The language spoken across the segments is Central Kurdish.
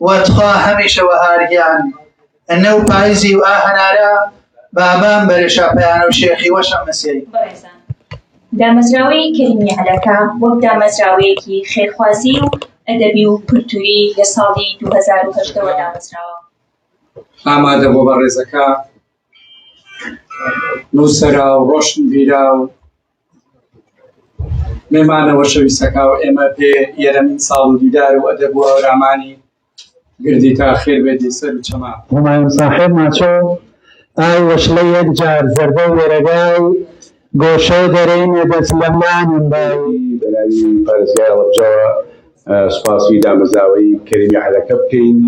وتخوا هەمیشە وەهاریان ئەنە و پاییزی و ئاهەنارە بابان بەرەشا پەیانە و شێخی وەشە مەسیەی دامەزراوەی کەریمی عەلەکە وەک دامەزراوەیەکی خێرخوازی و ئەدەبی و کولتوری لە ساڵی 2008ەوە دامەزراوە. ئامادە بۆ بەڕێزەکە نووسەرا و ڕۆشنبیرە و مێمانەوە شەویستەکە و ئێمە پێ یەرەمین ساڵ و دیدار و ئەدەب و هەورامانی گردی تا خێر بێتی سەر و چەما هومایون ساحێب ماچۆ ئای وەشلە یەک جار زەردە و وێرەگای گۆشە دەرەینێ دەست لە مانم باوی بەناوی پارێزگای هەڵەبجەوە سوپاسی دامەزراوەی کەریمی عەلەکە بکەین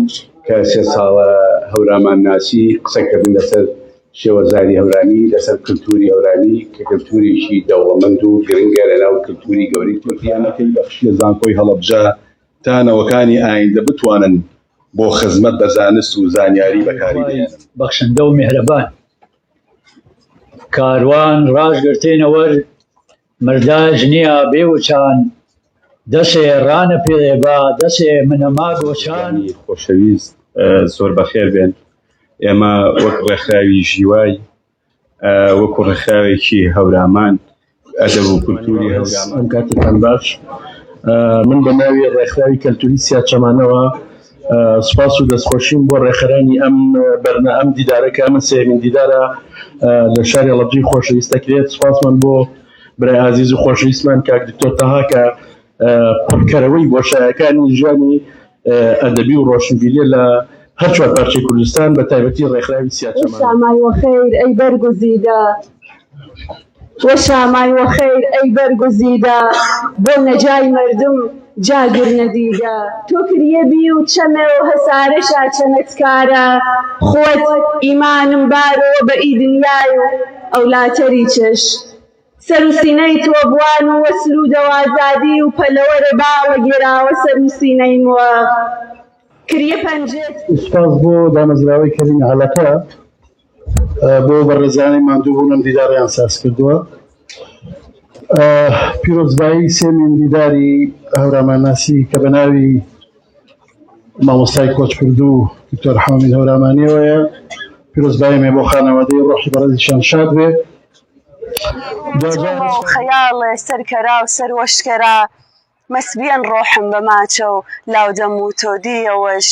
کە سێ ساڵە هەورامان ناسی قسەکردن لەسەر شێوەزاری هەورانی لەسەر کلتوری هەورانی کە کلتوریشی دەوڵەمەند و گرنگە لەناو کلتوری گەورەی تورکیانەکەی بەخشیە زانکۆی هەڵەبجە تا نەوەکانی ئایندە بتوانن بۆ خزمەت بە زانست و زانیاری بەکاری بێنن. بەخشندە و میهرەبان کاروان ڕاژگرتێنەوە مرداژ نییە بێ وچان دەسێ ڕانە پێێبا دەسێ منەما گۆچانی خۆشەویست زۆر بەخێر بێن. ئێمە وەک ڕێکخراوی ژیوای وەکو ڕێکخراوێکی هەورامان ئەدەب و کولتوری هەورامان ئەم کاتتان باش. من بە ناوی ڕێکخراوی کەلتوری سیاچەمانەوە سوپاس و دەستخۆشیم بۆ ڕێکخەرانی ئەم دیدارەکە من سێمین دیدارە لە شاری هەڵەبجەی خۆشەویست دەکرێت. سوپاسمان بۆ برای عزیز و خۆشەویستمان کاک دکتۆر تەها کە پڕکەرەوەی بۆشایەکانی ژیانی ئەدەبی و ڕۆشنبیریە لە هەر چوار پارچەی کوردستان بە تایبەتی ڕێکخراوی سیاچەمان. شامای وەخەیر ئەی بەرگوزیدە وەشامای وەخەیر ئەی بەرگوزیدە بۆ نەجای مردم جاگر نەدیدە تۆ کریە بی و چەمێ و هەسارەشا چەنەتکارە خۆت ئیمانم بارەوە بە ئی دنیای و ئەولاتەری چش سەر و سینەی تۆ بوان و وەسل و دەوازادی و پەلەوەرە باوە گێراوە سەر و سینەی موە کریە پەنجێت. سوپاس بۆ دامەزراوەی کەریمی عەلەکە بۆ بەڕێزانەی ماندوو بوونم دیداریان ساز کردووە. پیرۆزبایی سێمین دیداری هەورامانناسی کە بە ناوی مامۆستای کۆچکردو دکتۆر حامید هەورامانیەوەیە. پیرۆزباییمێ بۆ خانەوادەی ڕۆحی بەڕێزیشان شاد بێ. خەیاڵێ سەرکەرا و سەروەشکەرا مەسبیان ڕۆحم بە ماچە و لاودەم و تۆ دیەوەش